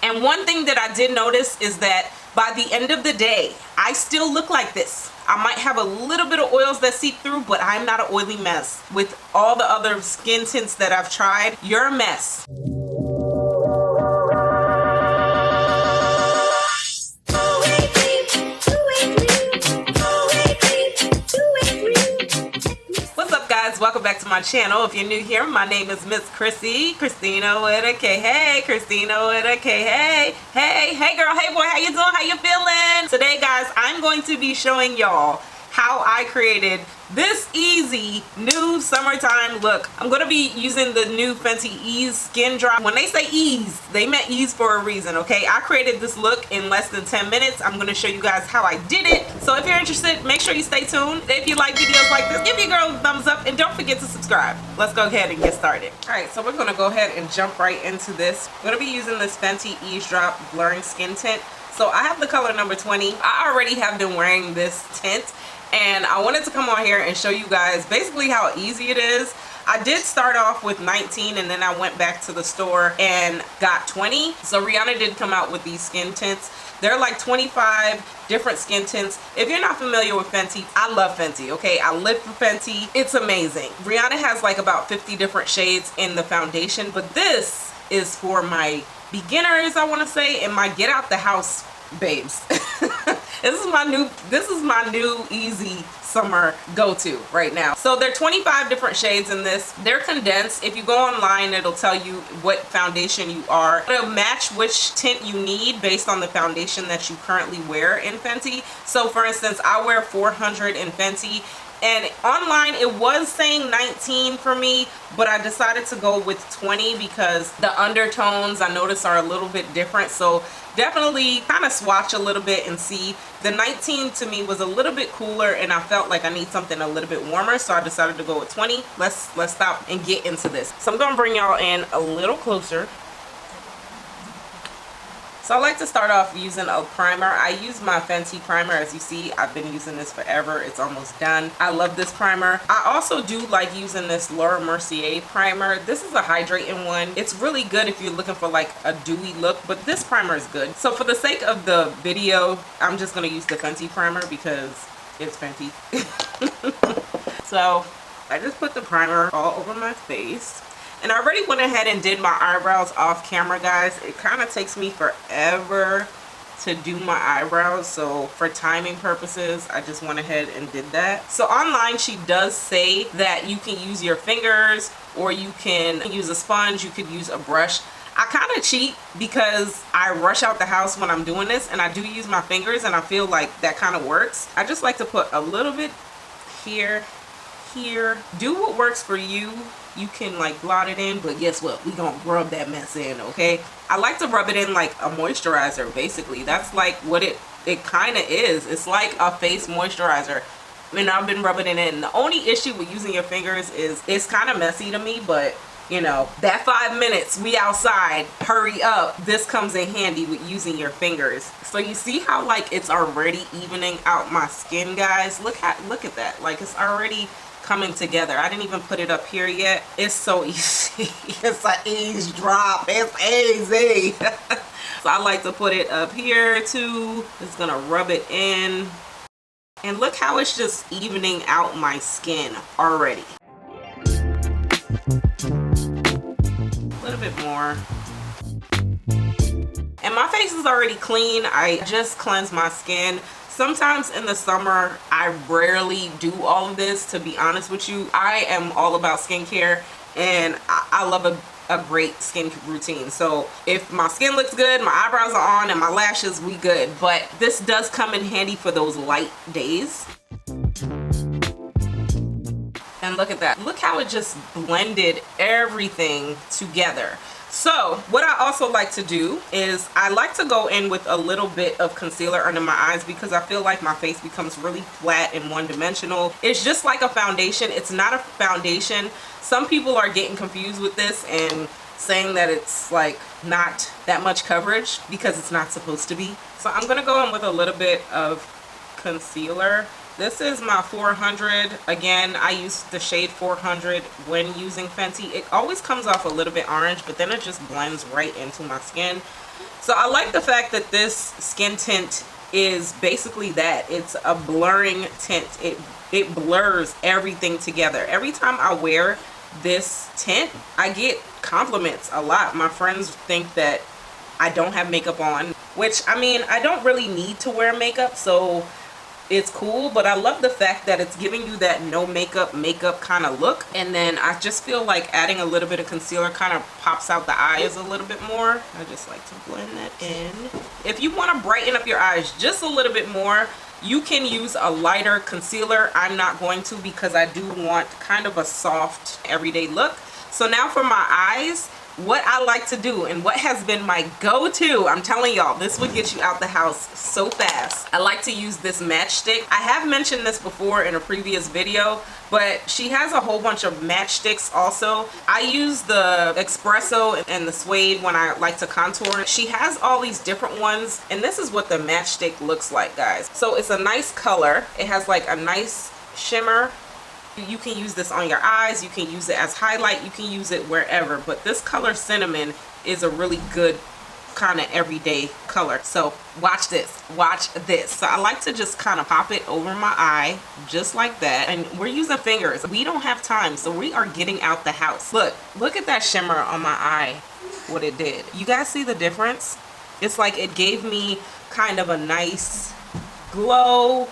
And one thing that I did notice is that by the end of the day, I still look like this. I might have a little bit of oils that seep through, but I'm not an oily mess. With all the other skin tints that I've tried, you're a mess. Welcome back to my channel. If you're new here, my name is Miss Khrissy, Christina with a K. Hey, Christina with a K. Hey, hey girl, hey boy, how you doing? How you feeling? Today, guys, I'm going to be showing y'all how I created this easy new summertime look. I'm going to be using the new Fenty Eaze Skin Drop. When they say Eaze, they meant Eaze for a reason, okay? I created this look in less than 10 minutes. I'm going to show you guys how I did it. So if you're interested, make sure you stay tuned. If you like videos like this, give your girl a thumbs up and don't forget to subscribe. Let's go ahead and get started. Alright, so we're going to go ahead and jump right into this. I'm going to be using this Fenty Eaze Drop Blurring Skin Tint. So I have the color number 20. I already have been wearing this tint, and I wanted to come on here and show you guys basically how easy it is. I did start off with 19 and then I went back to the store and got 20. So Rihanna did come out with these skin tints. They're like 25 different skin tints. If you're not familiar with Fenty, I love Fenty, okay? I live for Fenty. It's amazing. Rihanna has like about 50 different shades in the foundation, but this is for my beginners, I want to say, and my get out the house babes. This is my new easy summer go-to right now. So there are 25 different shades in this. They're condensed. If you go online, it'll tell you what foundation you are. It'll match which tint you need based on the foundation that you currently wear in Fenty. So for instance, I wear 400 in Fenty, and online it was saying 19 for me, but I decided to go with 20 because the undertones I noticed are a little bit different. So definitely kind of swatch a little bit and see. The 19 to me was a little bit cooler and I felt like I need something a little bit warmer, so I decided to go with 20. Let's stop and get into this. So I'm gonna bring y'all in a little closer. So I like to start off using a primer. I use my Fenty primer. As you see, I've been using this forever. It's almost done. I love this primer. I also do like using this Laura Mercier primer. This is a hydrating one. It's really good if you're looking for like a dewy look, but this primer is good. So for the sake of the video, I'm just gonna use the Fenty primer because it's Fenty. So I just put the primer all over my face. And I already went ahead and did my eyebrows off camera, guys. It kind of takes me forever to do my eyebrows, so for timing purposes I just went ahead and did that. So online she does say that you can use your fingers or you can use a sponge, you could use a brush. I kind of cheat because I rush out the house when I'm doing this, and I do use my fingers and I feel like that kind of works. I just like to put a little bit here. Do what works for you. You can like blot it in, but guess what? We gonna rub that mess in, okay? I like to rub it in like a moisturizer, basically. That's like what it kind of is. It's like a face moisturizer. And I've been rubbing it in. The only issue with using your fingers is it's kind of messy to me, but you know, that 5 minutes, we outside, hurry up. This comes in handy with using your fingers. So you see how like it's already evening out my skin, guys? Look at that. Like it's already coming together. I didn't even put it up here yet. It's so easy. It's an Eaze drop. It's easy. So I like to put it up here too. Just gonna rub it in. And look how it's just evening out my skin already. A little bit more. And my face is already clean. I just cleansed my skin. Sometimes in the summer, I rarely do all of this, to be honest with you. I am all about skincare, and I love a great skin routine. So if my skin looks good, my eyebrows are on, and my lashes, we good. But this does come in handy for those light days. And look at that. Look how it just blended everything together. So what I also like to do is I like to go in with a little bit of concealer under my eyes because I feel like my face becomes really flat and one-dimensional. It's just like a foundation. It's not a foundation. Some people are getting confused with this and saying that it's like not that much coverage because it's not supposed to be. So I'm going to go in with a little bit of concealer This is my 400. Again, I use the shade 400 when using Fenty. It always comes off a little bit orange, but then it just blends right into my skin. So I like the fact that this skin tint is basically that. It's a blurring tint. It blurs everything together. Every time I wear this tint, I get compliments a lot. My friends think that I don't have makeup on, which, I mean, I don't really need to wear makeup, so it's cool, but I love the fact that it's giving you that no makeup kind of look. And then I just feel like adding a little bit of concealer kind of pops out the eyes a little bit more. I just like to blend that in. If you want to brighten up your eyes just a little bit more, you can use a lighter concealer. I'm not going to, because I do want kind of a soft everyday look. So now for my eyes, what I like to do and what has been my go-to, I'm telling y'all, this would get you out the house so fast. I like to use this matchstick. I have mentioned this before in a previous video, but she has a whole bunch of matchsticks also. I use the espresso and the suede when I like to contour. She has all these different ones, and this is what the matchstick looks like, guys. So it's a nice color. It has like a nice shimmer. You can use this on your eyes, you can use it as highlight, you can use it wherever, but this color Cinnamon is a really good kind of everyday color. So watch this, watch this. So I like to just kind of pop it over my eye just like that, and we're using fingers. We don't have time, so we are getting out the house. Look at that shimmer on my eye, what it did. You guys see the difference? It's like it gave me kind of a nice glow,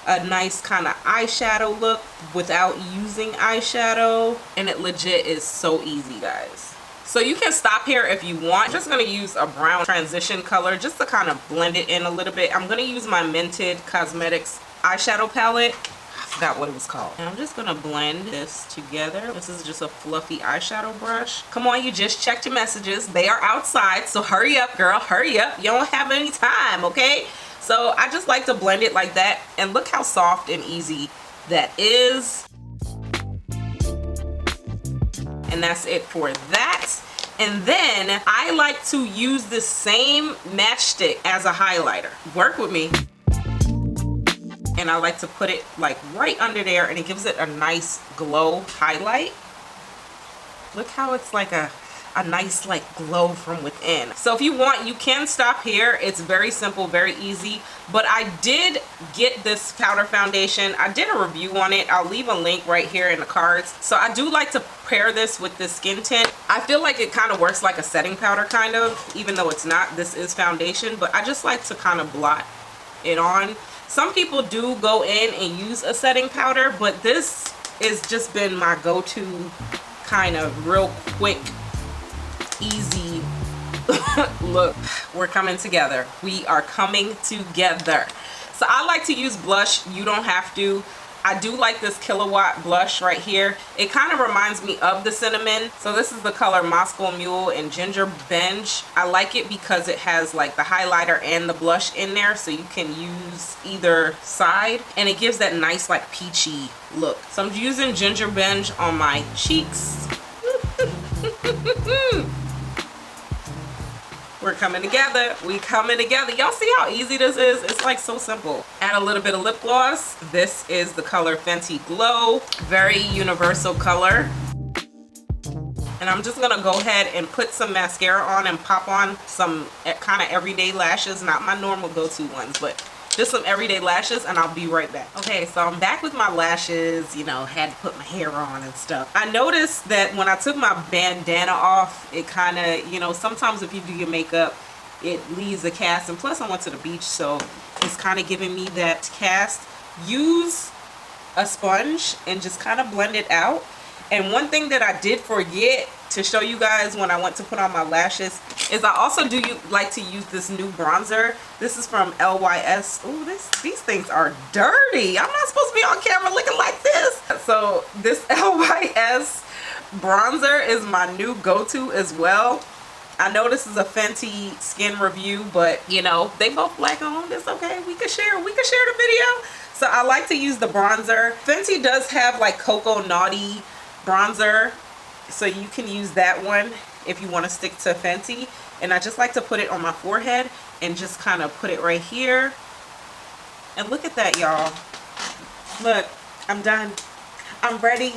a nice kind of eyeshadow look without using eyeshadow, and it legit is so easy, guys. So you can stop here if you want. I'm just going to use a brown transition color just to kind of blend it in a little bit. I'm going to use my Mented Cosmetics eyeshadow palette. I forgot what it was called. And I'm just going to blend this together. This is just a fluffy eyeshadow brush. Come on, you just checked your messages. They are outside, so hurry up, girl, hurry up. You don't have any time, okay? So I just like to blend it like that, and look how soft and easy that is. And that's it for that. And then I like to use the same matchstick as a highlighter. Work with me. And I like to put it like right under there, and it gives it a nice glow highlight. Look how it's like a nice like glow from within. So if you want, you can stop here. It's very simple, very easy. But I did get this powder foundation. I did a review on it. I'll leave a link right here in the cards. So I do like to pair this with this skin tint. I feel like it kind of works like a setting powder kind of, even though it's not. This is foundation, but I just like to kind of blot it on. Some people do go in and use a setting powder, but this has just been my go-to kind of real quick, easy look. We're coming together. We are coming together. So I like to use blush. You don't have to. I do like this Killawatt blush right here. It kind of reminds me of the Cinnamon. So this is the color Moscow Mule and Ginger Binge. I like it because it has like the highlighter and the blush in there, so you can use either side, and it gives that nice like peachy look. So I'm using Ginger Binge on my cheeks. We're coming together. We coming together. Y'all see how easy this is? It's like so simple. Add a little bit of lip gloss. This is the color Fenty Glow. Very universal color. And I'm just gonna go ahead and put some mascara on and pop on some kind of everyday lashes. Not my normal go-to ones, but just some everyday lashes, and I'll be right back. Okay, so I'm back with my lashes. You know, had to put my hair on and stuff. I noticed that when I took my bandana off, it kind of, you know, sometimes if you do your makeup, it leaves a cast, and plus I went to the beach, so it's kind of giving me that cast. Use a sponge and just kind of blend it out. And one thing that I did forget to show you guys when I went to put on my lashes is I also like to use this new bronzer. This is from LYS. Ooh, these things are dirty. I'm not supposed to be on camera looking like this. So this LYS bronzer is my new go-to as well. I know this is a Fenty skin review, but you know, they both black owned. It's okay. We can share the video. So I like to use the bronzer. Fenty does have like Cocoa Naughty bronzer, so you can use that one if you want to stick to Fenty. And I just like to put it on my forehead and just kind of put it right here. And look at that, y'all. Look, I'm done. I'm ready.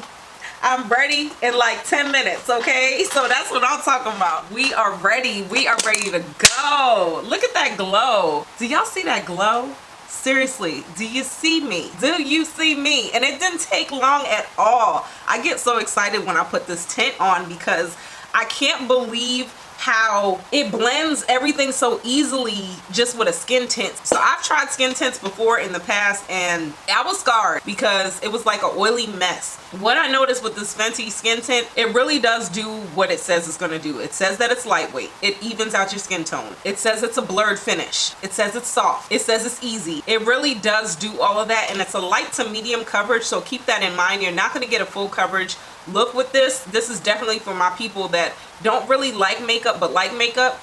I'm ready in like 10 minutes, okay? So that's what I'm talking about. We are ready. We are ready to go. Look at that glow. Do y'all see that glow? Seriously, do you see me? Do you see me? And it didn't take long at all. I get so excited when I put this tint on because I can't believe how it blends everything so easily just with a skin tint. So I've tried skin tints before in the past and I was scarred because it was like an oily mess. What I noticed with this Fenty skin tint, it really does do what it says it's going to do. It says that it's lightweight. It evens out your skin tone. It says it's a blurred finish. It says it's soft. It says it's easy. It really does do all of that, and it's a light to medium coverage, so keep that in mind. You're not going to get a full coverage look with this. This is definitely for my people that don't really like makeup but like makeup.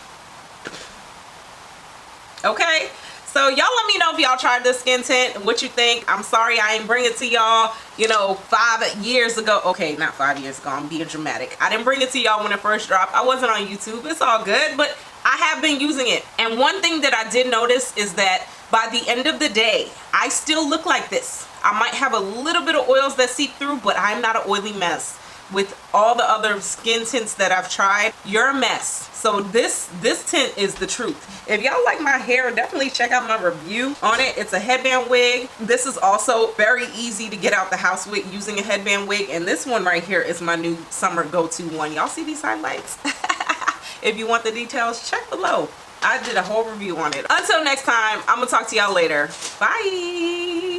Okay, so y'all let me know if y'all tried this skin tint and what you think. I'm sorry I didn't bring it to y'all, you know, 5 years ago. Okay, not 5 years ago, I'm being dramatic. I didn't bring it to y'all when it first dropped. I wasn't on YouTube. It's all good, but I have been using it. And one thing that I did notice is that by the end of the day, I still look like this. I might have a little bit of oils that seep through, but I'm not an oily mess. With all the other skin tints that I've tried, you're a mess. So this tint is the truth. If y'all like my hair, definitely check out my review on it. It's a headband wig. This is also very easy to get out the house with using a headband wig. And this one right here is my new summer go-to one. Y'all see these highlights? If you want the details, check below. I did a whole review on it. Until next time, I'm gonna talk to y'all later. Bye.